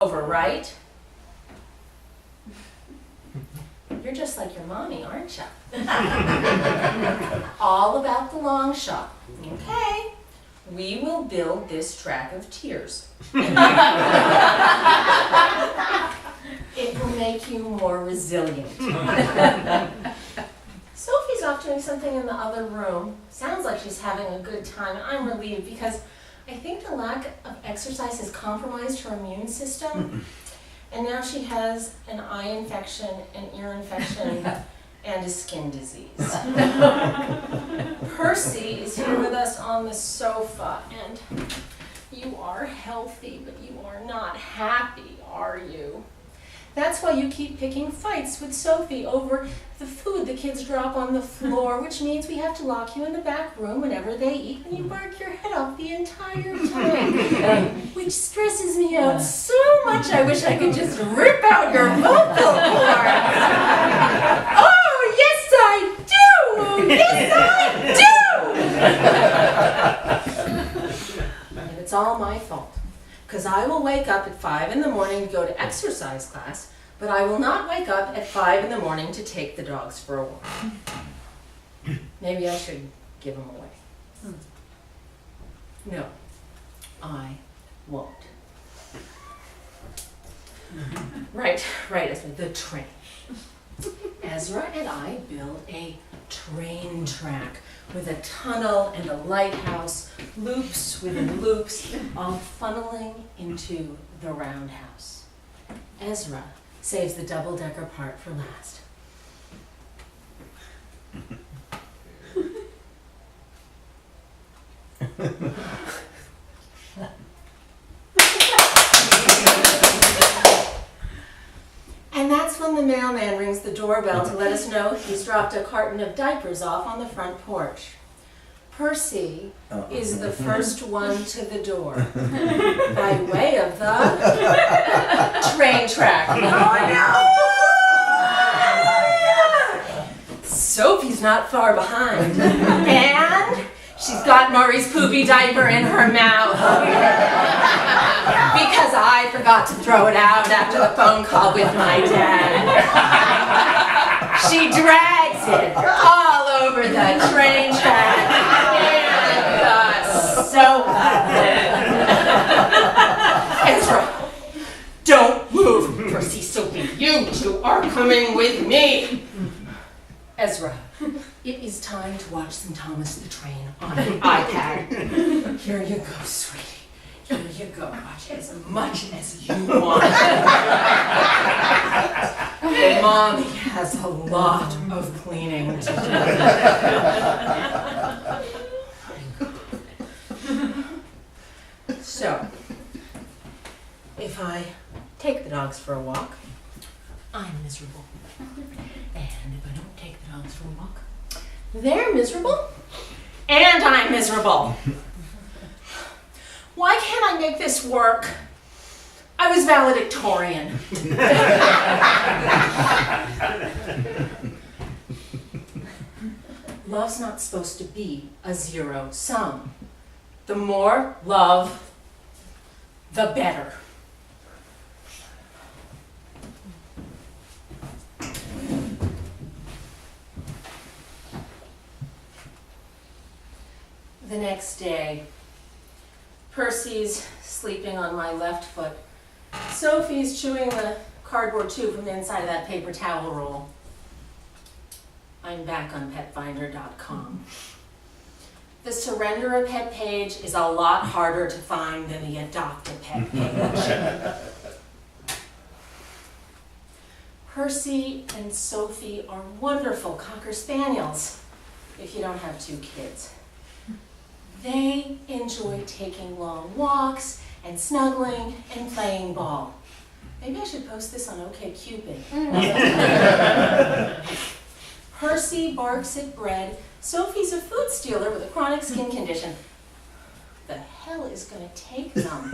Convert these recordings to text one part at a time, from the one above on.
Over, right? You're just like your mommy, aren't you? All about the long shot. Okay, we will build this track of tears. It will make you more resilient. Sophie's off doing something in the other room. Sounds like she's having a good time. I'm relieved because I think the lack of exercise has compromised her immune system. And now she has an eye infection, an ear infection, and a skin disease. Percy is here with us on the sofa, and you are healthy, but you are not happy, are you? That's why you keep picking fights with Sophie over the food the kids drop on the floor, which means we have to lock you in the back room whenever they eat, and you bark your head off the entire time, which stresses me out so much I wish I could just rip out your vocal cords. Oh, yes I do! Yes I do! And it's all my fault. Because I will wake up at 5 in the morning to go to exercise class, but I will not wake up at 5 in the morning to take the dogs for a walk. Maybe I should give them away. No, I won't. Right, Ezra, the train. Ezra and I build a train track with a tunnel and a lighthouse, loops within loops, all funneling into the roundhouse. Ezra saves the double-decker part for last. And that's when the mailman rings the doorbell to let us know he's dropped a carton of diapers off on the front porch. Percy is the first one to the door by way of the train track. Oh no! Sophie's not far behind. And she's got Murray's poopy diaper in her mouth. Because I forgot to throw it out after the phone call with my dad. She drags it all over the train track and the sofa. Ezra, don't move. Percy, Sophie, you two are coming with me. Ezra, it is time to watch some Thomas the Train on an iPad. Here you go, sweetie. Here you go, watch as much as you want. Mommy has a lot of cleaning to do. So, if I take the dogs for a walk, I'm miserable. And if I don't take the dogs for a walk, they're miserable, and I'm miserable. Why can't I make this work? I was valedictorian. Love's not supposed to be a zero sum. The more love, the better. The next day, Percy's sleeping on my left foot. Sophie's chewing the cardboard tube from the inside of that paper towel roll. I'm back on petfinder.com. The surrender a pet page is a lot harder to find than the adopt a pet page. Percy and Sophie are wonderful Cocker Spaniels, if you don't have 2 kids. They enjoy taking long walks and snuggling and playing ball. Maybe I should post this on OkCupid. Percy barks at bread. Sophie's a food stealer with a chronic skin condition. The hell is going to take them?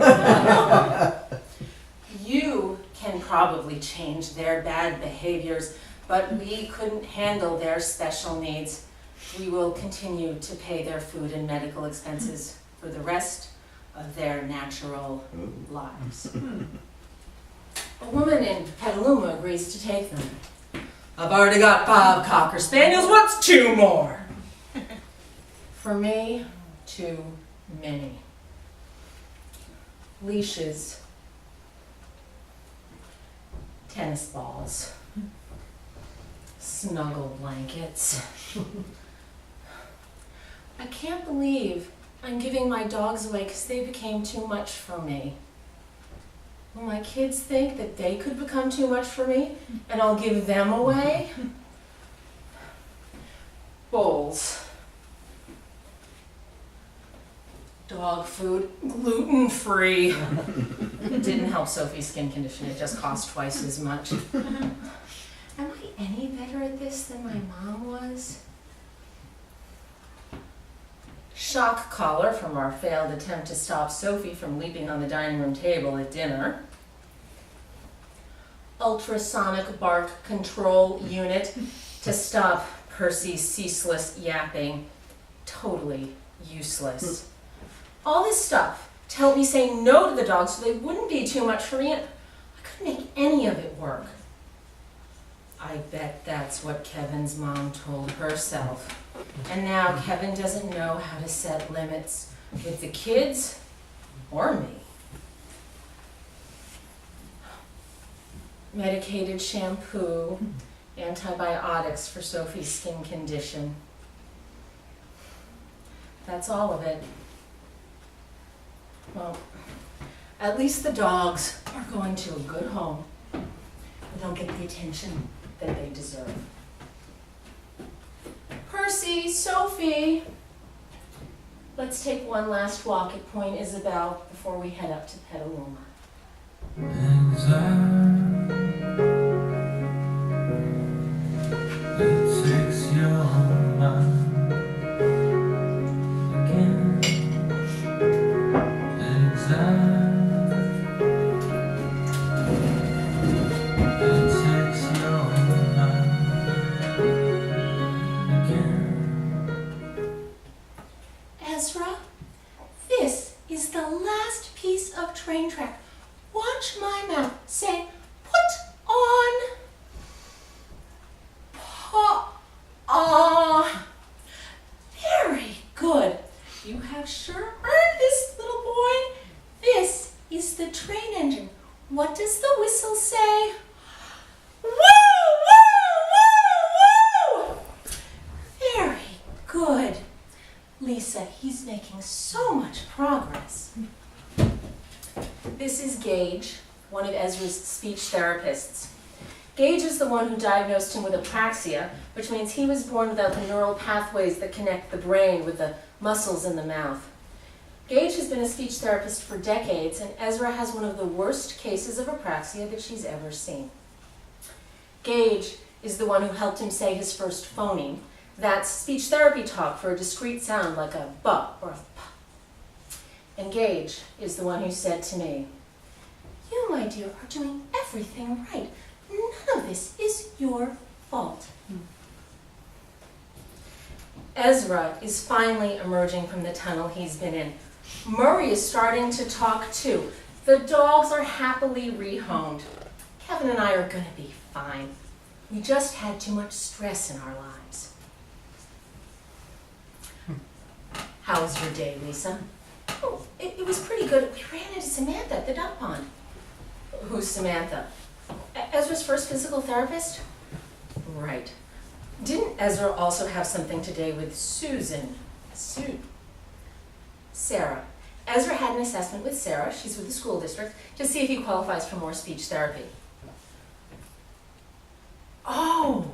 You can probably change their bad behaviors, but we couldn't handle their special needs. We will continue to pay their food and medical expenses for the rest of their natural lives. woman in Petaluma agrees to take them. I've already got 5 Cocker Spaniels, what's 2 more? For me, too many. Leashes, tennis balls, snuggle blankets. I can't believe I'm giving my dogs away because they became too much for me. Will my kids think that they could become too much for me and I'll give them away? Bowls. Dog food, gluten-free. It didn't help Sophie's skin condition, it just cost twice as much. Am I any better at this than my mom was? Shock collar from our failed attempt to stop Sophie from leaping on the dining room table at dinner. Ultrasonic bark control unit to stop Percy's ceaseless yapping. Totally useless. All this stuff to help me say no to the dogs so they wouldn't be too much for me, and I couldn't make any of it work. I bet that's what Kevin's mom told herself. And now Kevin doesn't know how to set limits with the kids or me. Medicated shampoo, antibiotics for Sophie's skin condition. That's all of it. Well, at least the dogs are going to a good home. They'll get the attention that they deserve. Percy, Sophie, let's take one last walk at Point Isabel before we head up to Petaluma. It takes your mind again. It takes your mind again. Ezra, this is the last piece of train track. Watch my mouth. Say, put on. Very good. You have sure earned this, little boy. This is the train engine. What does the whistle say? Woo, woo, woo, woo! Very good. Lisa, he's making so much progress. This is Gage, one of Ezra's speech therapists. Gage is the one who diagnosed him with apraxia, which means he was born without the neural pathways that connect the brain with the muscles in the mouth. Gage has been a speech therapist for decades, and Ezra has one of the worst cases of apraxia that she's ever seen. Gage is the one who helped him say his first phoneme. That's speech therapy talk for a discrete sound like a buh or a p. And Gage is the one who said to me, "You, my dear, are doing everything right. None of this is your fault." Ezra is finally emerging from the tunnel he's been in. Murray is starting to talk too. The dogs are happily rehomed. Kevin and I are going to be fine. We just had too much stress in our lives. How was your day, Lisa? Oh, it was pretty good. We ran into Samantha at the duck pond. Who's Samantha? Ezra's first physical therapist? Right. Didn't Ezra also have something today with Susan? Sarah. Ezra had an assessment with Sarah, she's with the school district, to see if he qualifies for more speech therapy. Oh,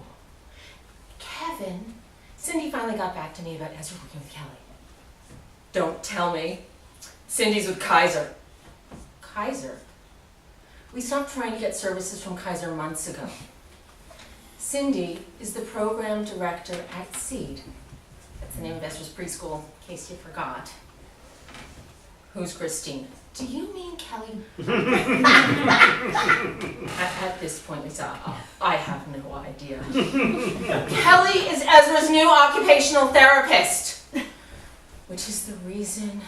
Kevin. Cindy finally got back to me about Ezra working with Kelly. Don't tell me. Cindy's with Kaiser. Kaiser? We stopped trying to get services from Kaiser months ago. Cindy is the program director at SEED. That's the name of Ezra's preschool, in case you forgot. Who's Christine? Do you mean Kelly? At this point, Lisa, I have no idea. Kelly is Ezra's new occupational therapist, which is the reason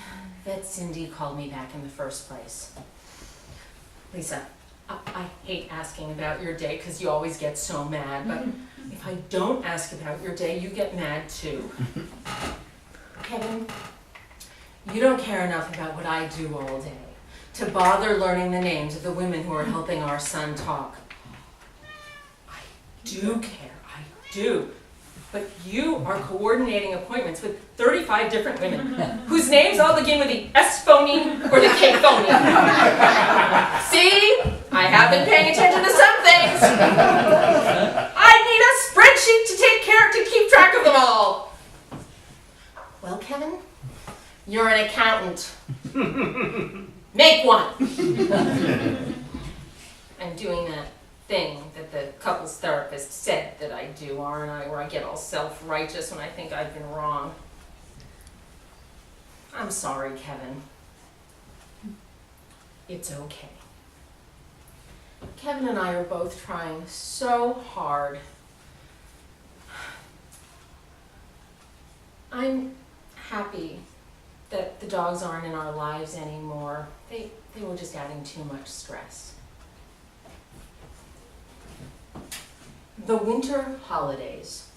that Cindy called me back in the first place. Lisa, I hate asking about your day because you always get so mad, but if I don't ask about your day, you get mad too. Kevin, you don't care enough about what I do all day to bother learning the names of the women who are helping our son talk. I do care, I do. But you are coordinating appointments with 35 different women whose names all begin with the S phoneme or the K phoneme. See? I have been paying attention to some things. I need a spreadsheet to keep track of them all. Well, Kevin, you're an accountant. Make one. I'm doing that thing that the couples therapist said that I do, aren't I? Where I get all self-righteous when I think I've been wrong. I'm sorry, Kevin. It's okay. Kevin and I are both trying so hard. I'm happy that the dogs aren't in our lives anymore. They were just adding too much stress. The winter holidays.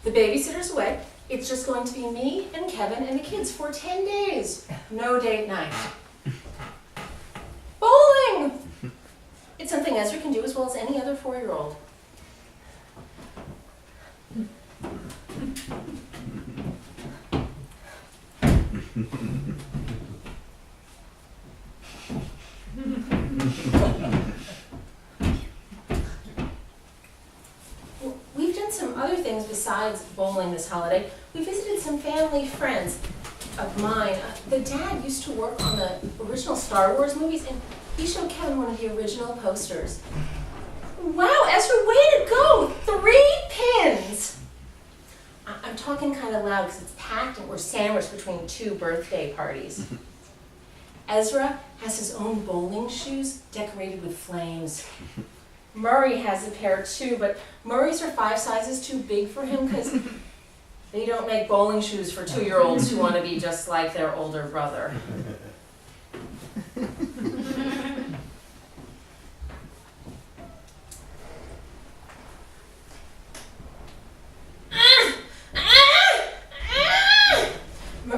The babysitter's away. It's just going to be me and Kevin and the kids for 10 days. No date night. Bowling! It's something Ezra can do as well as any other 4-year-old. We've done some other things besides bowling this holiday. We visited some family friends of mine. The dad used to work on the original Star Wars movies, and he showed Kevin one of the original posters. Wow, Ezra, way to go! 3 pins! I'm talking kind of loud because it's packed and we're sandwiched between 2 birthday parties. Ezra has his own bowling shoes decorated with flames. Murray has a pair too, but Murray's are 5 sizes too big for him because they don't make bowling shoes for 2-year-olds who want to be just like their older brother.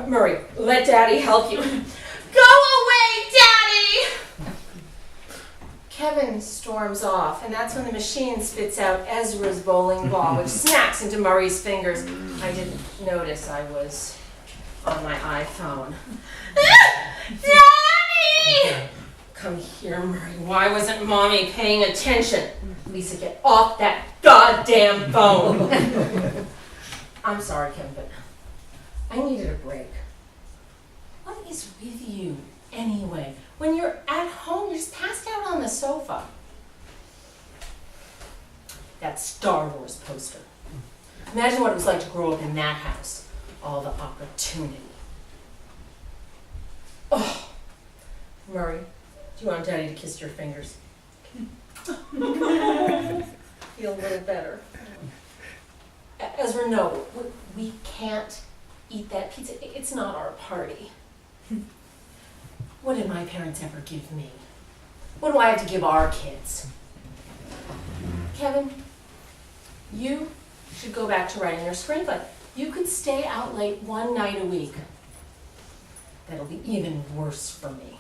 Murray, let Daddy help you. Go away, Daddy! Kevin storms off, and that's when the machine spits out Ezra's bowling ball, which snaps into Murray's fingers. I didn't notice I was on my iPhone. Daddy! Come here, Murray. Why wasn't Mommy paying attention? Lisa, get off that goddamn phone. I'm sorry, Kevin, but I needed a break. What is with you, anyway? When you're at home, you're just passed out on the sofa. That Star Wars poster. Imagine what it was like to grow up in that house. All the opportunity. Oh, Murray, do you want Daddy to kiss your fingers? Feel a little better. Ezra, no, we can't eat that pizza. It's not our party. What did my parents ever give me? What do I have to give our kids? Kevin, you should go back to writing your screenplay. You could stay out late 1 night a week. That'll be even worse for me.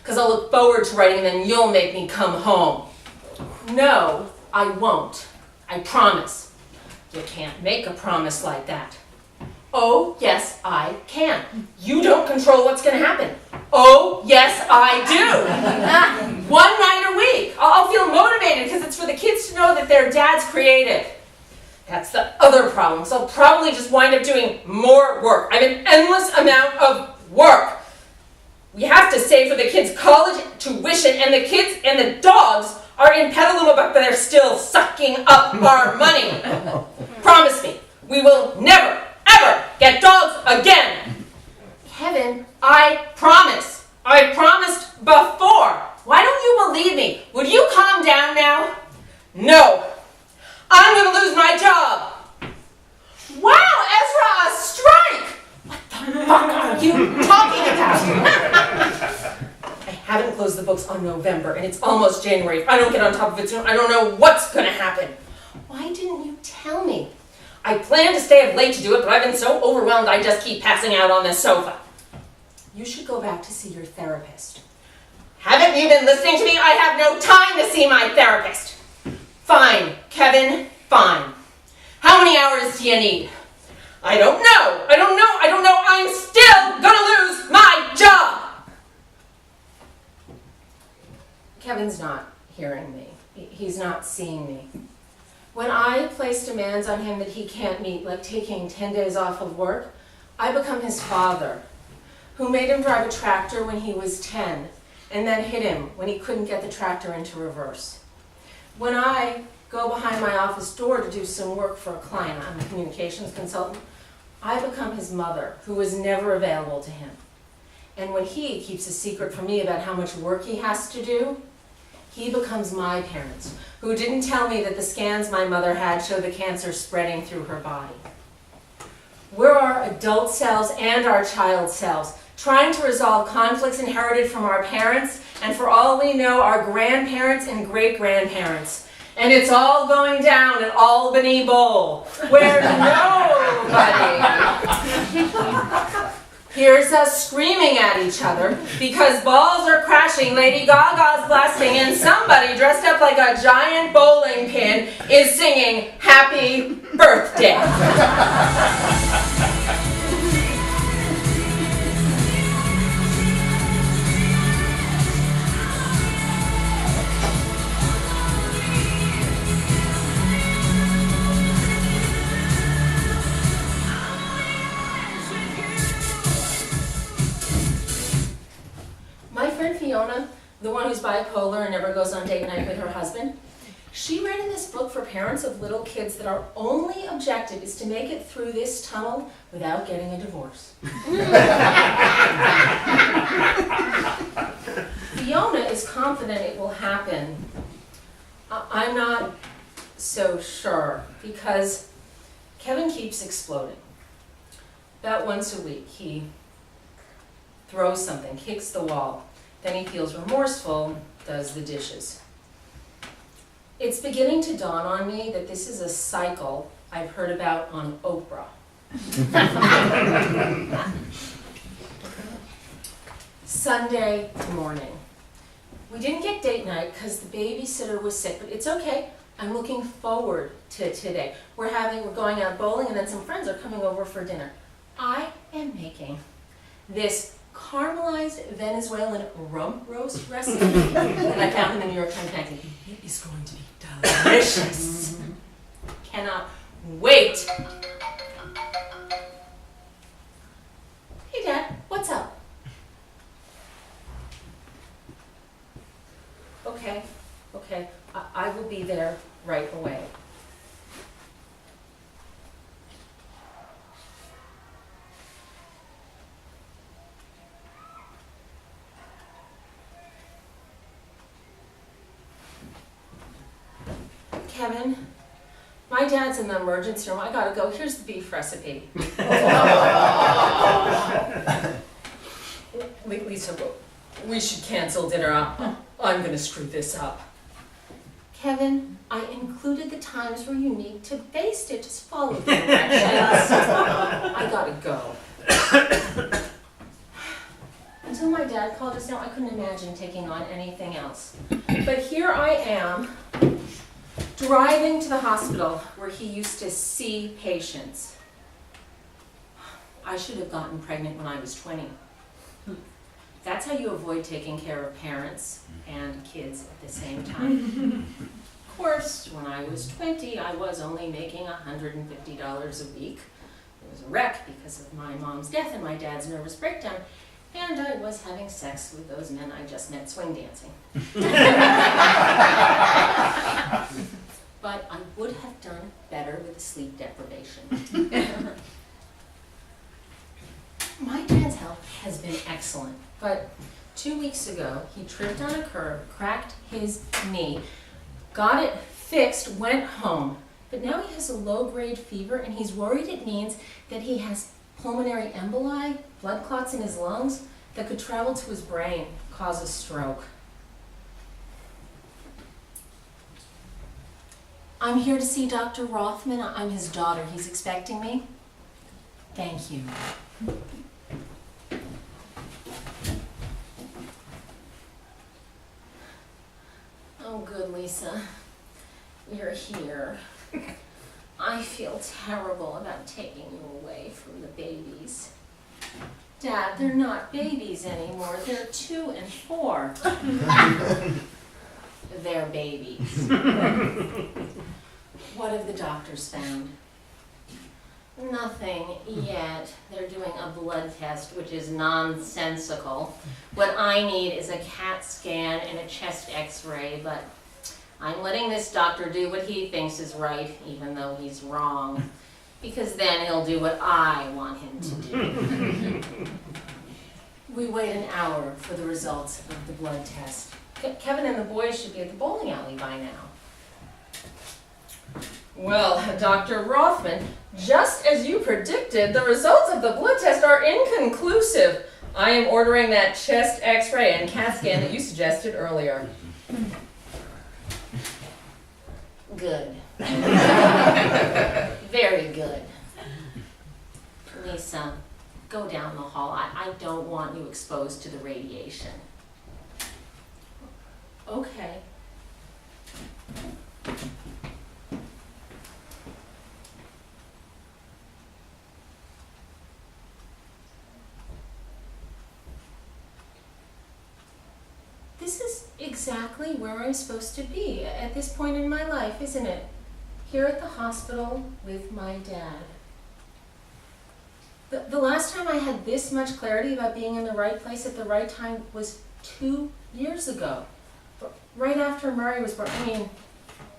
Because I'll look forward to writing and then you'll make me come home. No, I won't. I promise. You can't make a promise like that. Oh, yes, I can. You don't control what's going to happen. Oh, yes, I do. 1 night a week. I'll feel motivated because it's for the kids to know that their dad's creative. That's the other problem. So I'll probably just wind up doing more work. I have an endless amount of work. We have to save for the kids' college tuition, and the kids and the dogs are in Petaluma, but they're still sucking up our money. Promise me, we will never, ever get dogs again. Kevin, I promise. I promised before. Why don't you believe me? Would you calm down now? No. I'm going to lose my job. Wow, Ezra, a strike! What the fuck are you talking about? I haven't closed the books on on November and it's almost January. If I don't get on top of it soon, I don't know what's gonna happen. Why didn't you tell me? I planned to stay up late to do it, but I've been so overwhelmed I just keep passing out on this sofa. You should go back to see your therapist. Haven't you been listening to me? I have no time to see my therapist. Fine, Kevin, fine. How many hours do you need? I don't know. I'm still gonna lose my job. Kevin's not hearing me. He's not seeing me. When I place demands on him that he can't meet, like taking 10 days off of work, I become his father, who made him drive a tractor when he was 10, and then hit him when he couldn't get the tractor into reverse. When I go behind my office door to do some work for a client, I'm a communications consultant, I become his mother, who was never available to him. And when he keeps a secret from me about how much work he has to do, he becomes my parents, who didn't tell me that the scans my mother had showed the cancer spreading through her body. We're our adult selves and our child selves, trying to resolve conflicts inherited from our parents, and for all we know, our grandparents and great-grandparents. And it's all going down at Albany Bowl, where nobody hears us screaming at each other because balls are crashing, Lady Gaga's blasting, and somebody dressed up like a giant bowling pin is singing Happy Birthday. My friend Fiona, the one who's bipolar and never goes on date night with her husband, she read in this book for parents of little kids that our only objective is to make it through this tunnel without getting a divorce. Fiona is confident it will happen. I'm not so sure because Kevin keeps exploding. About once a week, he throws something, kicks the wall. Then he feels remorseful, does the dishes. It's beginning to dawn on me that this is a cycle I've heard about on Oprah. Sunday morning. We didn't get date night because the babysitter was sick, but it's okay. I'm looking forward to today. We're going out bowling and then some friends are coming over for dinner. I am making this caramelized Venezuelan rump roast recipe that I found in the New York Times magazine. It is going to be delicious. Cannot wait. Hey Dad, what's up? Okay, I will be there right away. Kevin, my dad's in the emergency room. I gotta go. Here's the beef recipe. Lisa, we should cancel dinner. I'm gonna screw this up. Kevin, I included the times where you need to baste it. Just follow the directions. I gotta go. Until my dad called just now, I couldn't imagine taking on anything else. But here I am, driving to the hospital where he used to see patients. I should have gotten pregnant when I was 20. That's how you avoid taking care of parents and kids at the same time. Of course, when I was 20, I was only making $150 a week. It was a wreck because of my mom's death and my dad's nervous breakdown. And I was having sex with those men I just met swing dancing. But I would have done better with the sleep deprivation. My dad's health has been excellent, but 2 weeks ago, he tripped on a curb, cracked his knee, got it fixed, went home, but now he has a low-grade fever and he's worried it means that he has pulmonary emboli, blood clots in his lungs, that could travel to his brain, cause a stroke. I'm here to see Dr. Rothman. I'm his daughter. He's expecting me. Thank you. Oh, good, Lisa. You're here. I feel terrible about taking you away from the babies. Dad, they're not babies anymore. They're 2 and 4. They're babies. What have the doctors found? Nothing yet. They're doing a blood test, which is nonsensical. What I need is a CAT scan and a chest x-ray, but I'm letting this doctor do what he thinks is right, even though he's wrong, because then he'll do what I want him to do. We wait an hour for the results of the blood test. Kevin and the boys should be at the bowling alley by now. Well, Dr. Rothman, just as you predicted, the results of the blood test are inconclusive. I am ordering that chest x-ray and CAT scan that you suggested earlier. Good. Very good. Lisa, go down the hall. I don't want you exposed to the radiation. Okay. This is exactly where I'm supposed to be at this point in my life, isn't it? Here at the hospital with my dad. The last time I had this much clarity about being in the right place at the right time was 2 years ago. Right after Murray was born. I mean,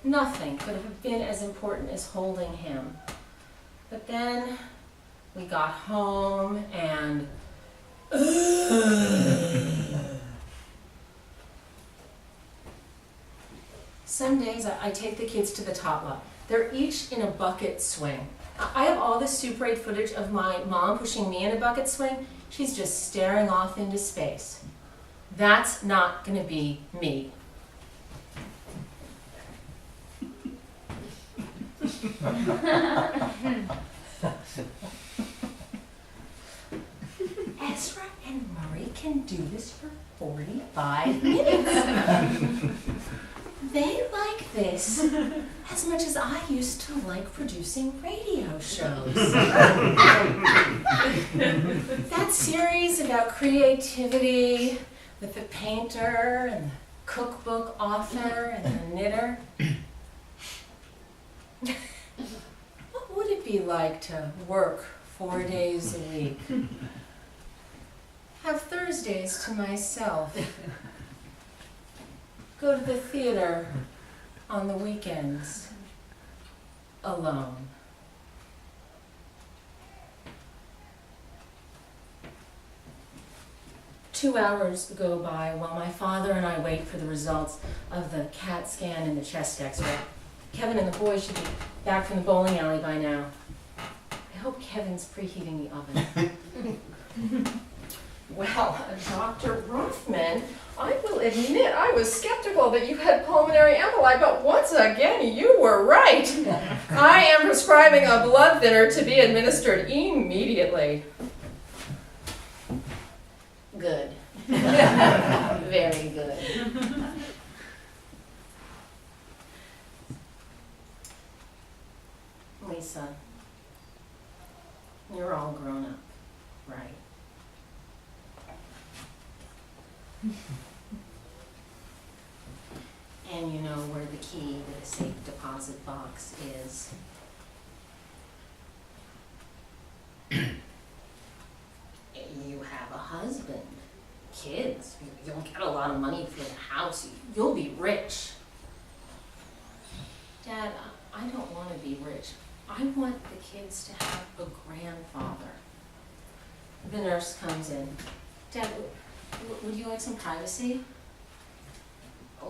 nothing could have been as important as holding him. But then we got home and some days I take the kids to the tot lot. They're each in a bucket swing. I have all this Super 8 footage of my mom pushing me in a bucket swing. She's just staring off into space. That's not gonna be me. Ezra and Murray can do this for 45 minutes. They like this as much as I used to like producing radio shows. That series about creativity with the painter and the cookbook author and the knitter. What would it be like to work 4 days a week? Have Thursdays to myself. Go to the theater on the weekends, alone. Two hours go by while my father and I wait for the results of the CAT scan and the chest x-ray. Kevin and the boys should be back from the bowling alley by now. I hope Kevin's preheating the oven. Well, Dr. Rothman, I will admit I was skeptical that you had pulmonary emboli, but once again, you were right. I am prescribing a blood thinner to be administered immediately. Good. Very good. Lisa, you're all grown up, right? And you know where the key to the safe deposit box is. You have a husband, kids. You'll get a lot of money for the house. You'll be rich. Dad, I don't want to be rich. I want the kids to have a grandfather. The nurse comes in. Dad, would you like some privacy?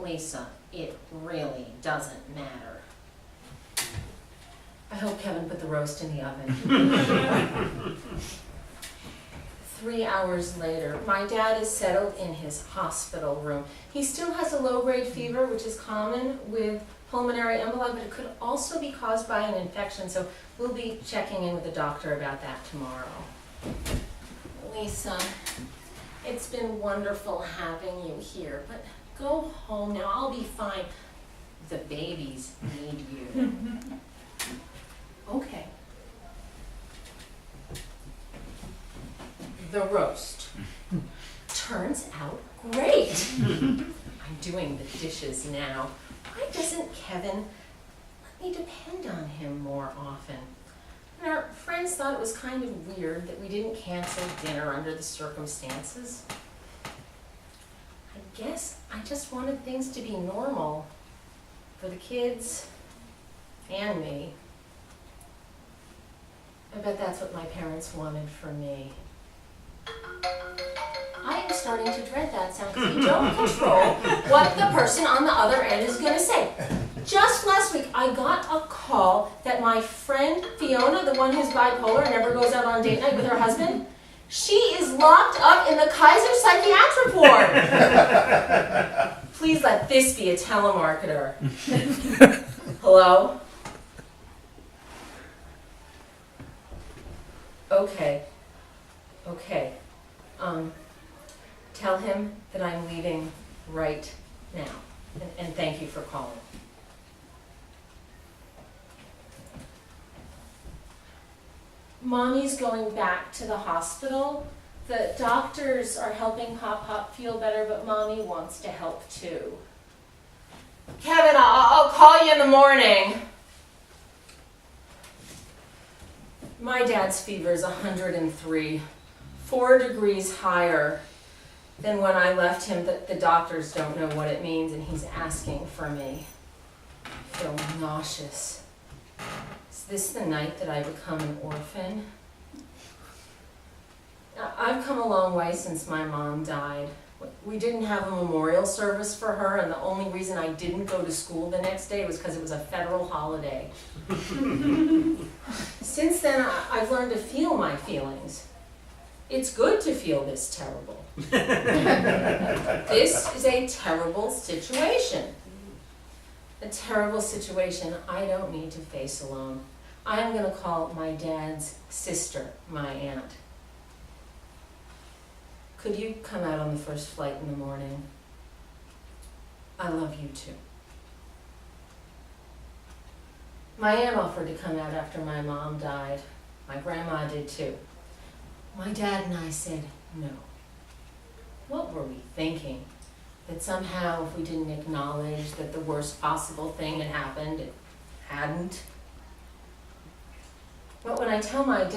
Lisa, it really doesn't matter. I hope Kevin put the roast in the oven. 3 hours later, my dad is settled in his hospital room. He still has a low-grade fever, which is common with pulmonary emboli, but it could also be caused by an infection, so we'll be checking in with the doctor about that tomorrow. Lisa, it's been wonderful having you here, but go home now. I'll be fine. The babies need you. Okay. The roast turns out great. I'm doing the dishes now. Why doesn't Kevin let me depend on him more often? And our friends thought it was kind of weird that we didn't cancel dinner under the circumstances. I guess I just wanted things to be normal for the kids and me. I bet that's what my parents wanted for me. I am starting to dread that sound because you don't control what the person on the other end is going to say. Just last week, I got a call that my friend Fiona, the one who's bipolar and never goes out on date night with her husband, she is locked up in the Kaiser psychiatric ward. Please let this be a telemarketer. Hello? Okay. Okay. Tell him that I'm leaving right now. And thank you for calling. Mommy's going back to the hospital. The doctors are helping Pop feel better, but Mommy wants to help too. Kevin, I'll call you in the morning. My dad's fever is 103, 4 degrees higher than when I left him. The doctors don't know what it means, and he's asking for me. I feel nauseous. Is this the night that I become an orphan? I've come a long way since my mom died. We didn't have a memorial service for her, and the only reason I didn't go to school the next day was because it was a federal holiday. Since then, I've learned to feel my feelings. It's good to feel this terrible. This is a terrible situation. A terrible situation I don't need to face alone. I'm going to call my dad's sister my aunt. Could you come out on the first flight in the morning? I love you too. My aunt offered to come out after my mom died. My grandma did too. My dad and I said no. What were we thinking? That somehow if we didn't acknowledge that the worst possible thing had happened, it hadn't? But when I tell my dad